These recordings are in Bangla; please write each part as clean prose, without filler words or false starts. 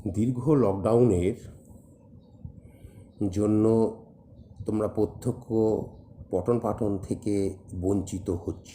দীর্ঘ লকডাউনের জন্য তোমরা প্রত্যক্ষ পঠন পাঠন থেকে বঞ্চিত হচ্ছ।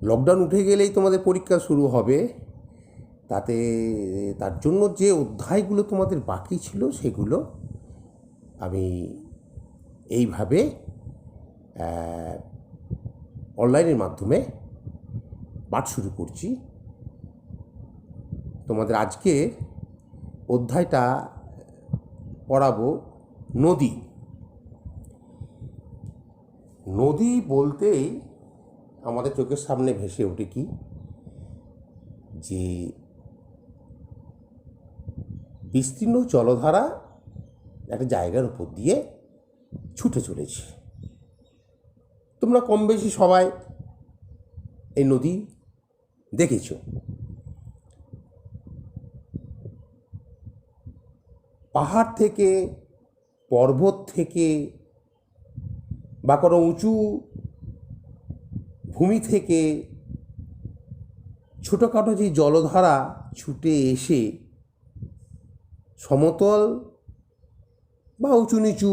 লকডাউন উঠে গেলেই তোমাদের পরীক্ষা শুরু হবে। তার জন্য যে অধ্যায়গুলো তোমাদের বাকি ছিল সেগুলো আমি এইভাবে অনলাইনের মাধ্যমে পাঠ শুরু করছি। তোমাদের আজকে অধ্যায়টা পড়াবো নদী। নদী বলতেই আমাদের চোখের সামনে ভেসে ওঠে কি, যে বিস্তীর্ণ জলধারা একটা জায়গার উপর দিয়ে ছুটে চলেছে। তোমরা কম বেশি সবাই এই নদী দেখেছ। পাহাড় থেকে, পর্বত থেকে বা কোনো উঁচু ভূমি থেকে ছোটোখাটো যে জলধারা ছুটে এসে সমতল বা উঁচু নিচু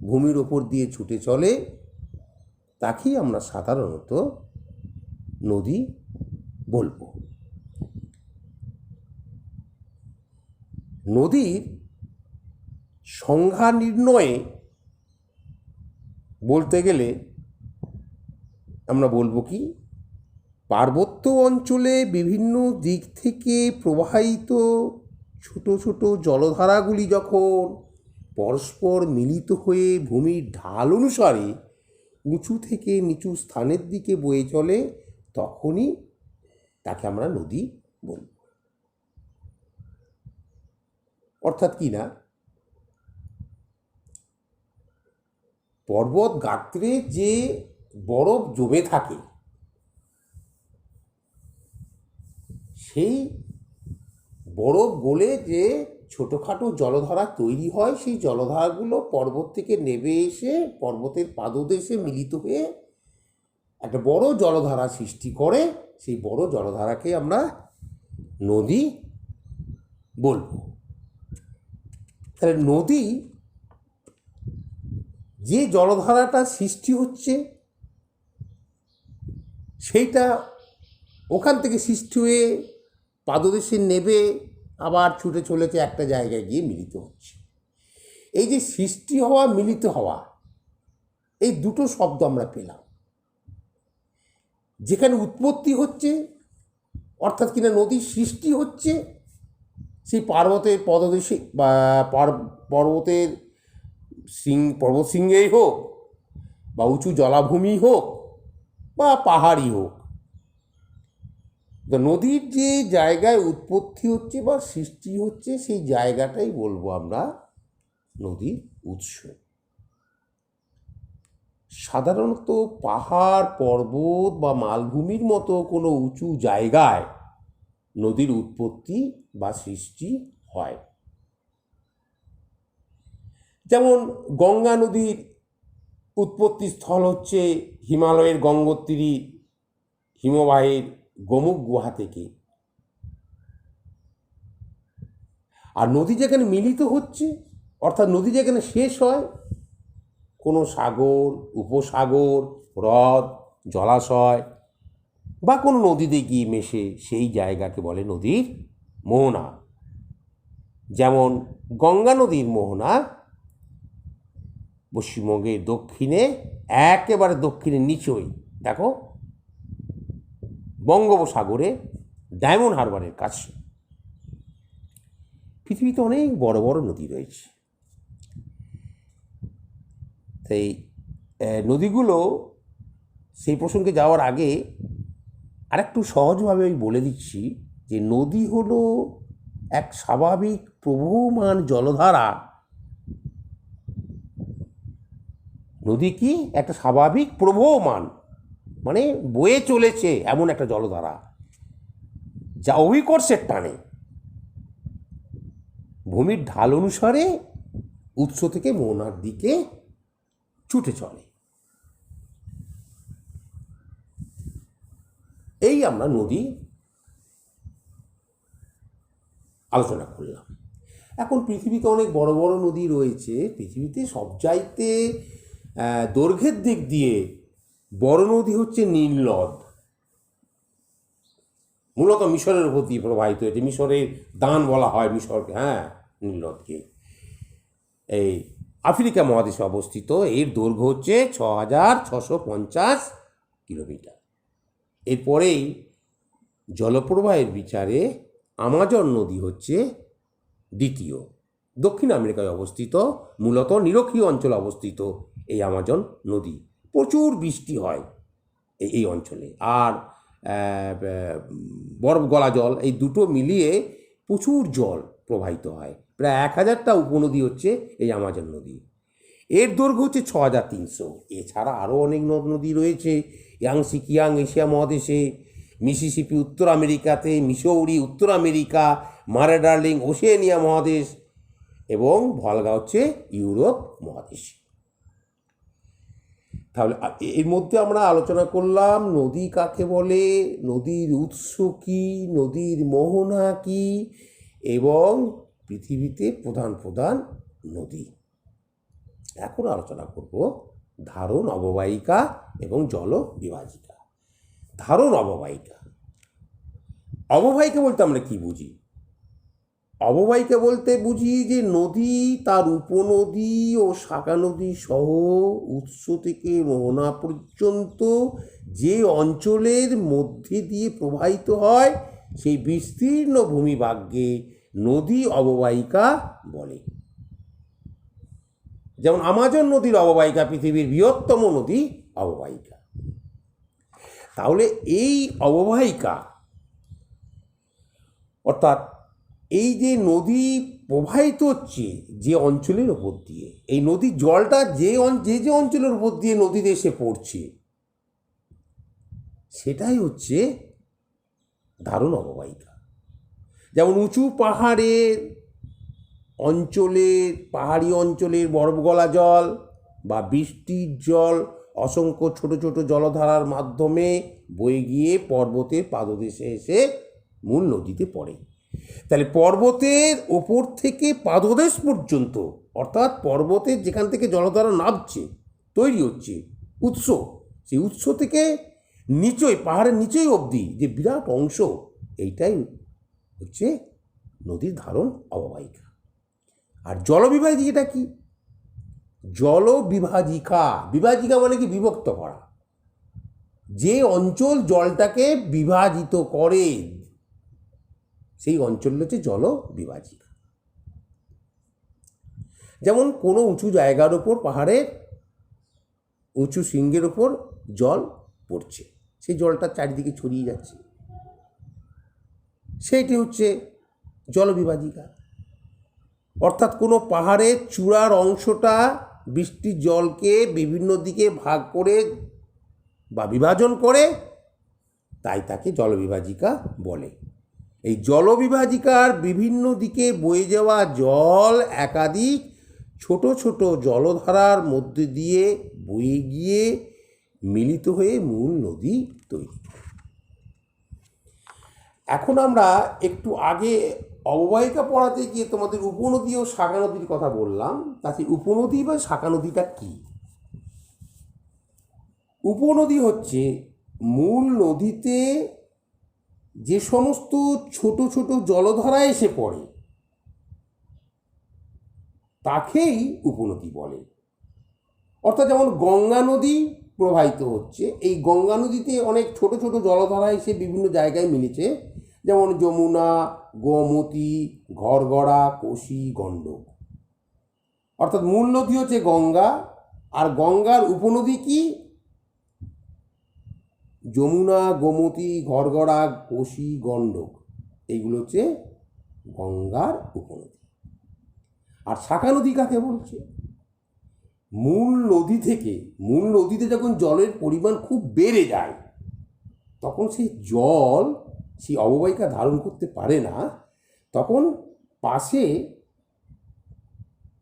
ভূমির ওপর দিয়ে ছুটে চলে, তাকেই আমরা সাধারণত নদী বলবো। নদীর সংজ্ঞা নির্ণয়ে বলতে গেলে আমরা বলবো কি, পার্বত্য অঞ্চলে বিভিন্ন দিক থেকে প্রবাহিত ছোট ছোট জলধারাগুলি যখন পরস্পর মিলিত হয়ে ভূমির ঢাল অনুসারে উঁচু থেকে নিচু স্থানের দিকে বয়ে চলে, তখনই তাকে আমরা নদী বলব। অর্থাৎ কি না, পর্বত গাত্রে যে বরফ জমে থাকে, সেই বরফ গলে যে ছোটোখাটো জলধারা তৈরি হয়, সেই জলধারাগুলো পর্বত থেকে নেমে এসে পর্বতের পাদদেশে মিলিত হয়ে একটা বড় জলধারা সৃষ্টি করে। সেই বড় জলধারাকে আমরা নদী বলবো। তাহলে নদী যে জলধারাটা সৃষ্টি হচ্ছে, সেইটা ওখান থেকে সৃষ্টি হয়ে পাদদেশে নেবে আবার ছুটে চলেছে একটা জায়গায় গিয়ে মিলিত হচ্ছে। এই যে সৃষ্টি হওয়া, মিলিত হওয়া, এই দুটো শব্দ আমরা পেলাম। যেখানে উৎপত্তি হচ্ছে, অর্থাৎ কিনা নদীর সৃষ্টি হচ্ছে, সেই পর্বতের পদদেশে বা পর্বতের পর্বতশৃঙ্গেই হোক, বা উঁচু জলাভূমি হোক, বা পাহাড়ই হোক, তো নদীর যে জায়গায় উৎপত্তি হচ্ছে বা সৃষ্টি হচ্ছে, সেই জায়গাটাই বলবো আমরা নদীর উৎস। সাধারণত পাহাড়, পর্বত বা মালভূমির মতো কোনো উঁচু জায়গায় নদীর উৎপত্তি বা সৃষ্টি হয়। যেমন গঙ্গা নদীর উৎপত্তি স্থল হচ্ছে হিমালয়ের গঙ্গোত্রী হিমবাহের গোমুখ গুহা থেকে। আর নদী যেখানে মিলিত হচ্ছে, অর্থাৎ নদী যেখানে শেষ হয়, কোনো সাগর, উপসাগর, হ্রদ, জলাশয় বা কোনো নদীতে গিয়ে মেশে, সেই জায়গাকে বলে নদীর মোহনা। যেমন গঙ্গা নদীর মোহনা পশ্চিমবঙ্গের দক্ষিণে, একেবারে দক্ষিণের নিচেই দেখো, বঙ্গোপসাগরে ডায়মন্ড হারবারের কাছে। পৃথিবীতে অনেক বড় বড় নদী রয়েছে। তাই নদীগুলো, সেই প্রসঙ্গে যাওয়ার আগে আরেকটু সহজভাবে আমি বলে দিচ্ছি যে নদী হলো এক স্বাভাবিক প্রবহমান জলধারা। নদী কি একটা স্বাভাবিক প্রবহমান, মানে বয়ে চলেছে এমন একটা জলধারা, যা অভিকর্ষের টানে ভূমির ঢাল অনুসারে উৎস থেকে মোহনার দিকে ছুটে চলে। এই আমরা নদী আলোচনা করলাম। এখন পৃথিবীতে অনেক বড় বড় নদী রয়েছে। পৃথিবীতে সবচাইতে দৈর্ঘ্যের দিক দিয়ে বড় নদী হচ্ছে নীল নদ। মূলত মিশরের উপর দিয়ে প্রবাহিত হয়েছে। মিশরের দান বলা হয় মিশরকে, নীল নদকে। এই আফ্রিকা মহাদেশে অবস্থিত। এর দৈর্ঘ্য হচ্ছে 6,650 কিলোমিটার। এরপরেই জলপ্রবাহের বিচারে আমাজন নদী হচ্ছে দ্বিতীয়। দক্ষিণ আমেরিকায় অবস্থিত, মূলত নিরক্ষীয় অঞ্চলে অবস্থিত এই আমাজন নদী। প্রচুর বৃষ্টি হয় এই অঞ্চলে। আর বরফ গলা জল, এই দুটো মিলিয়ে প্রচুর জল প্রবাহিত হয়। প্রায় 1,000টা উপনদী হচ্ছে এই আমাজন নদী। এর দৈর্ঘ্য হচ্ছে 6,300। এছাড়া আরও অনেক নদ নদী রয়েছে। ইয়াংসি কিয়াং এশিয়া মহাদেশে, মিসিসিপি উত্তর আমেরিকাতে, মিসৌরি উত্তর আমেরিকা, মারে ডার্লিং ওশেনিয়া মহাদেশ এবং ভলগা হচ্ছে ইউরোপ মহাদেশে। তাহলে এর মধ্যে আমরা আলোচনা করলাম নদী কাকে বলে, নদীর উৎস কী, নদীর মোহনা কী, এবং পৃথিবীতে প্রধান প্রধান নদী। এখন আলোচনা করব ধারণ, অববাহিকা এবং জল বিভাজিকা। ধারণ, অববাহিকা। অববাহিকা বলতে আমরা কি বুঝি? অববাহিকা বলতে বুঝি যে নদী, তার উপনদী ও শাখা নদী সহ উৎস থেকে মোহনা পর্যন্ত যে অঞ্চলের মধ্যে দিয়ে প্রবাহিত হয় সেই বিস্তীর্ণ ভূমিভাগকে নদী অববাহিকা বলে। যেমন আমাজন নদীর অববাহিকা পৃথিবীর বৃহত্তম নদী অববাহিকা। তাহলে এই অববাহিকা, অর্থাৎ এই যে নদী প্রবাহিত হচ্ছে যে অঞ্চলের ওপর দিয়ে, এই নদীর জলটা যে যে অঞ্চলের উপর দিয়ে নদীতে এসে পড়ছে সেটাই হচ্ছে ধারণ অববাহিকা। যেমন উঁচু পাহাড়ের অঞ্চলের, পাহাড়ি অঞ্চলের বরফ গলা জল বা বৃষ্টির জল অসংখ্য ছোট ছোট জলধারার মাধ্যমে বয়ে গিয়ে পর্বতের পাদদেশে এসে মূল নদীতে পড়ে। তাহলে পর্বতের ওপর থেকে পাদদেশ পর্যন্ত, অর্থাৎ পর্বতের যেখান থেকে জলধারা নামছে, তৈরি হচ্ছে উৎস, সেই উৎস থেকে নিচই, পাহাড়ের নিচই অবধি যে বিরাট অংশ, এইটাই হচ্ছে নদীর ধারণ অববাহিকা। আর জলবিভাজিকাটা কি? জলবিভাজিকা, বিভাজিকা মানে কি? বিভক্ত করা। যে অঞ্চল জলটাকে বিভাজিত করে সেই অঞ্চল হচ্ছে জলবিভাজিকা। যেমন কোনো উঁচু জায়গার ওপর, পাহাড়ের উঁচু শৃঙ্গের ওপর জল পড়ছে, সেই জলটা চারিদিকে ছড়িয়ে যাচ্ছে, সেইটি হচ্ছে জলবিভাজিকা। অর্থাৎ কোনো পাহাড়ের চূড়ার অংশটা বৃষ্টির জলকে বিভিন্ন দিকে ভাগ করে বা বিভাজন করে, তাই তাকে জলবিভাজিকা বলে। এই জলবিভাজিকার বিভিন্ন দিকে বয়ে যাওয়া জল একাধিক ছোট ছোট জলধারার মধ্যে দিয়ে বয়ে গিয়ে মিলিত হয়ে মূল নদী তৈরি। এখন আমরা একটু আগে অববাহিকা পড়াতে গিয়ে তোমাদের উপনদী ও শাখা নদীর কথা বললাম। তাতে উপনদী বা শাখা নদীটা কী? উপনদী হচ্ছে মূল নদীতে যে সমস্ত ছোট ছোট জলধারা এসে পড়ে তাকেই উপনদী বলে। অর্থাৎ যেমন গঙ্গা নদী প্রবাহিত হচ্ছে, এই গঙ্গা নদীতে অনেক ছোট ছোট জলধারা এসে বিভিন্ন জায়গায় মিলেছে, যেমন যমুনা, গোমতী, ঘরগড়া, কোশি, গণ্ডক। অর্থাৎ মূল নদী হচ্ছে গঙ্গা, আর গঙ্গার উপনদী কি? যমুনা, গোমতী, ঘরগড়া, কোশি, গণ্ডক, এইগুলো হচ্ছে গঙ্গার উপনদী। আর শাখা নদী কাকে বলছে? মূল নদী থেকে, মূল নদীতে যখন জলের পরিমাণ খুব বেড়ে যায় তখন সেই জল সেই অববাহিকা ধারণ করতে পারে না, তখন পাশে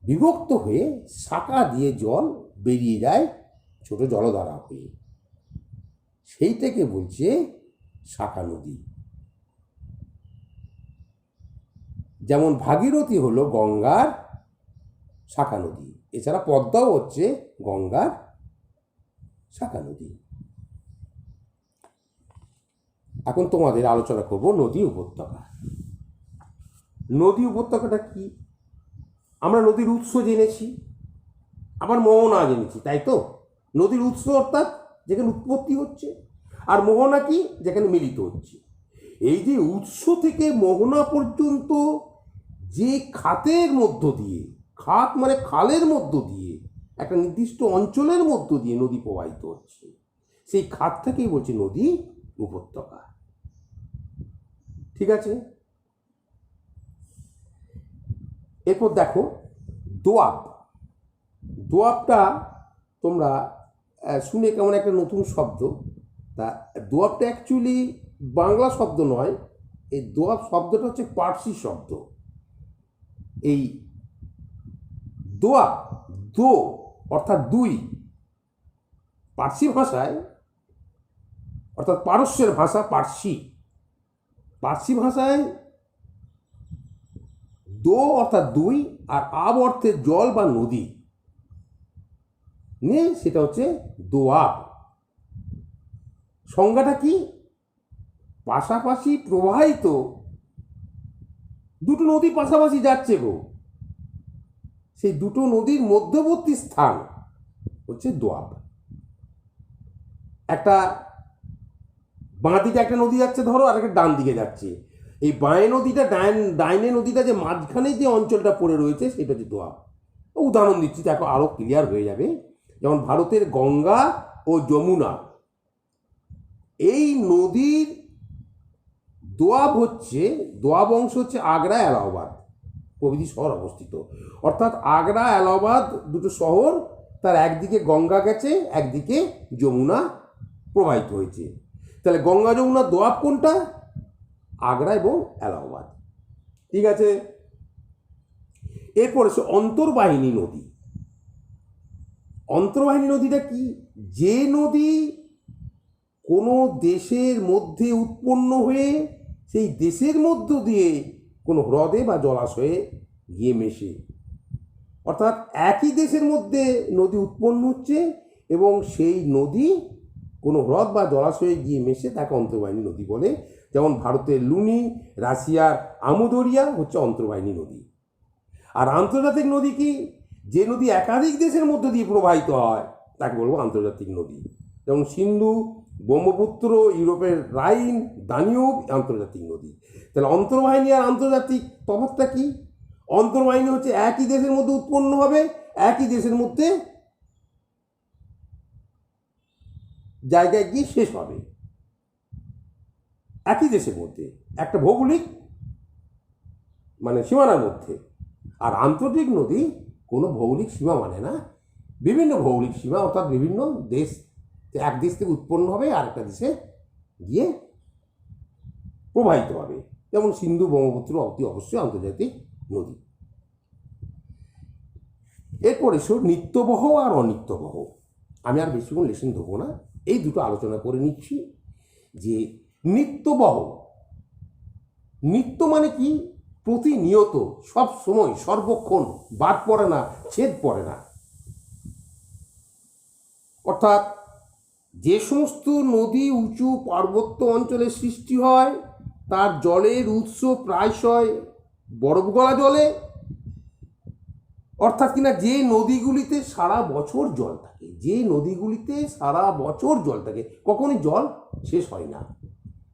বিভক্ত হয়ে শাখা দিয়ে জল বেরিয়ে যায় ছোট জলধারা হয়ে, সেইটাকে বলছে শাখা নদী। যেমন ভাগীরথী হলো গঙ্গার শাখা নদী, এছাড়া পদ্মাও হচ্ছে গঙ্গার শাখা নদী। এখন তোমাদের আলোচনা করব নদী উপত্যকা। নদী উপত্যকাটা কি? আমরা নদীর উৎস জেনেছি, আবার মোহনা জেনেছি, তাই তো? নদীর উৎস অর্থাৎ যেখানে উৎপত্তি হচ্ছে, আর মোহনা কি? যেখানে মিলিত হচ্ছে। এই যে উৎস থেকে মোহনা পর্যন্ত যে খাতের মধ্য দিয়ে, খাত মানে খালের মধ্য দিয়ে, একটা নির্দিষ্ট অঞ্চলের মধ্য দিয়ে নদী প্রবাহিত হচ্ছে, সেই খাতটাকেই বলছে নদী উপত্যকা। ঠিক আছে, এরপর দেখো দোয়াব। দোয়াবটা তোমরা শুনে কেমন একটা নতুন শব্দ। তা দোয়াবটা অ্যাকচুয়ালি বাংলা শব্দ নয়, এই দোয়াব শব্দটা হচ্ছে পার্সি শব্দ। এই দোয়াব, দো অর্থাৎ দুই, পার্সি ভাষায় অর্থাৎ পারস্যের ভাষা পার্সি, পার্সি ভাষায় দো অর্থাৎ দুই, আর আব অর্থে জল বা নদী নিয়ে সেটা হচ্ছে দোয়াব। সংজ্ঞাটা কি? পাশাপাশি প্রবাহিত দুটো নদী পাশাপাশি যাচ্ছে গো, সেই দুটো নদীর মধ্যবর্তী স্থান হচ্ছে দোয়াব। একটা বাঁ দিকে একটা নদী যাচ্ছে ধরো, আর একটা ডান দিকে যাচ্ছে। এই বাঁয়ে নদীটা ডাইনে নদীটা যে মাঝখানে যে অঞ্চলটা পড়ে রয়েছে সেটা হচ্ছে দোয়াব। উদাহরণ দিচ্ছি, দেখো আরো ক্লিয়ার হয়ে যাবে। যেমন ভারতের গঙ্গা ও যমুনা, এই নদীর দোয়াব হচ্ছে, দোয়াব অংশ হচ্ছে আগ্রা, এলাহাবাদ প্রভৃতি শহর অবস্থিত। অর্থাৎ আগ্রা, এলাহাবাদ দুটো শহর, তার একদিকে গঙ্গা গেছে, একদিকে যমুনা প্রবাহিত হয়েছে। তাহলে গঙ্গা যমুনা দোয়াব কোনটা? আগ্রা এবং এলাহাবাদ। ঠিক আছে, এরপর এসে অন্তর্বাহিনী নদী। অন্তর্বাহিনী নদীটা কি? যে নদী কোনো দেশের মধ্যে উৎপন্ন হয়ে সেই দেশের মধ্য দিয়ে কোনো হ্রদে বা জলাশয়ে গিয়ে মেশে। অর্থাৎ একই দেশের মধ্যে নদী উৎপন্ন হচ্ছে এবং সেই নদী কোনো হ্রদ বা জলাশয়ে গিয়ে মেশে, তাকে অন্তর্বাহিনী নদী বলে। যেমন ভারতের লুনি, রাশিয়ার আমুদরিয়া হচ্ছে অন্তর্বাহিনী নদী। আর আন্তর্জাতিক নদী কি? যে নদী একাধিক দেশের মধ্য দিয়ে প্রবাহিত হয় তাকে বলবো আন্তর্জাতিক নদী। যেমন সিন্ধু, ব্রহ্মপুত্র, ইউরোপের রাইন, দানিউব আন্তর্জাতিক নদী। তাহলে অন্তর্বাহিনী আর আন্তর্জাতিক তফাৎটা কি? অন্তর্বাহিনী হচ্ছে একই দেশের মধ্যে উৎপন্ন হবে, একই দেশের মধ্যে জায়গায় গিয়ে শেষ হবে, একই দেশের মধ্যে একটা ভৌগোলিক মানে সীমানার মধ্যে। আর আন্তর্জাতিক নদী কোনো ভৌগোলিক সীমা মানে না, বিভিন্ন ভৌগোলিক সীমা, অর্থাৎ বিভিন্ন দেশ, এক দেশ থেকে উৎপন্ন হবে আর একটা দেশে গিয়ে প্রবাহিত হবে। যেমন সিন্ধু, ব্রহ্মপুত্র অতি অবশ্যই আন্তর্জাতিক নদী। এরপর এসো নিত্যবহ আর অনিত্যবহ। আমি আর বেশিক্ষণ লেসন দেবো না, এই দুটো আলোচনা করে নিচ্ছি। যে নিত্যবহ, নিত্য মানে কি? প্রতিনিয়ত, সব সময়, সর্বক্ষণ, বাদ পড়ে না, ছেদ পড়ে না। অর্থাৎ যে সমস্ত নদী উঁচু পার্বত্য অঞ্চলে সৃষ্টি হয় তার জলের উৎস প্রায়শই বরফ গলা জলে। অর্থাৎ কিনা যে নদীগুলিতে সারা বছর জল থাকে, যে নদীগুলিতে সারা বছর জল থাকে, কখনই জল শেষ হয় না।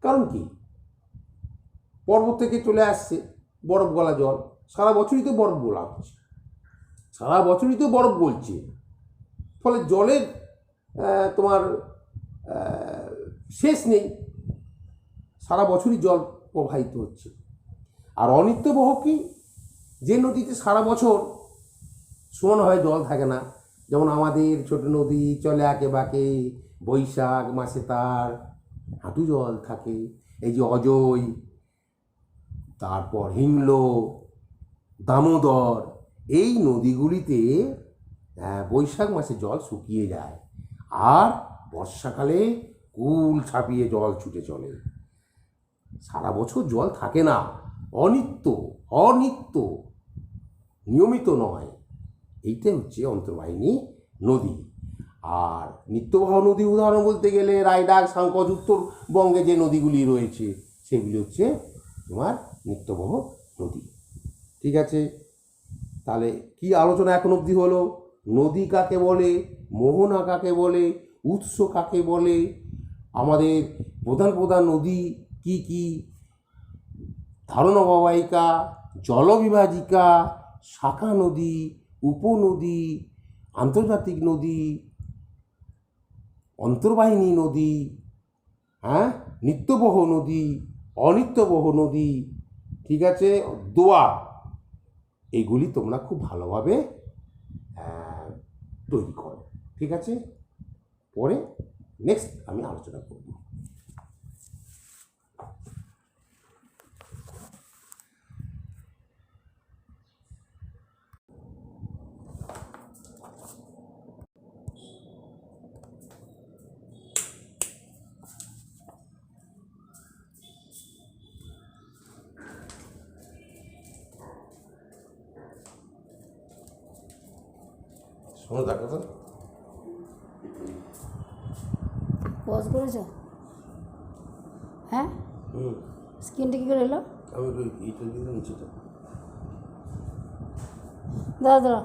কারণ কি? পর্বত থেকে চলে আসছে বরফ গলা জল, সারা বছরই তো বরফ গলা হচ্ছে, সারা বছরই তো বরফ গলছে, ফলে জলের তোমার শেষ নেই, সারা বছরই জল প্রবাহিত হচ্ছে। আর অনিত্যবহ কি? যে নদীতে সারা বছর সমানভাবে জল থাকে না। যেমন আমাদের ছোট নদী চলে আঁকে বাঁকে, বৈশাখ মাসে তার হাঁটু জল থাকে। এই যে অজয়, তারপর হিংলো, দামোদর, এই নদীগুলিতে বৈশাখ মাসে জল শুকিয়ে যায় আর বর্ষাকালে কুল ছাপিয়ে জল ছুটে চলে। সারা বছর জল থাকে না, অনিত্য, অনিত্য, নিয়মিত নয়, এইটাই হচ্ছে অন্তর্বাহিনী নদী। আর নিত্যবহ নদী উদাহরণ বলতে গেলে রায়ডাক, সাংকোচ, উত্তরবঙ্গে যে নদীগুলি রয়েছে সেগুলি হচ্ছে তোমার নিত্যবহ নদী। ঠিক আছে, তাহলে কি আলোচনা এখন অবধি হলো? নদী কাকে বলে, মোহনা কাকে বলে, উৎস কাকে বলে, আমাদের প্রধান প্রধান নদী কি কি, ধারণ অববাহিকা, জলবিভাজিকা, শাখা নদী, উপনদী, আন্তর্জাতিক নদী, অন্তর্বাহিনী নদী, হ্যাঁ, নিত্যবহ নদী, অনিত্যবহ নদী, ঠিক আছে, দোয়াব, এগুলি তোমরা খুব ভালোভাবে তৈরি করো। ঠিক আছে, পরে নেক্সট আমি আলোচনা করব। শোনো, দেখো তো পজ করেছো? হ্যাঁ, হুম, স্ক্রিনটা কী করে এলো? আমি এইটা দিলাম, নিচেটা দাঁড়া দাঁড়া।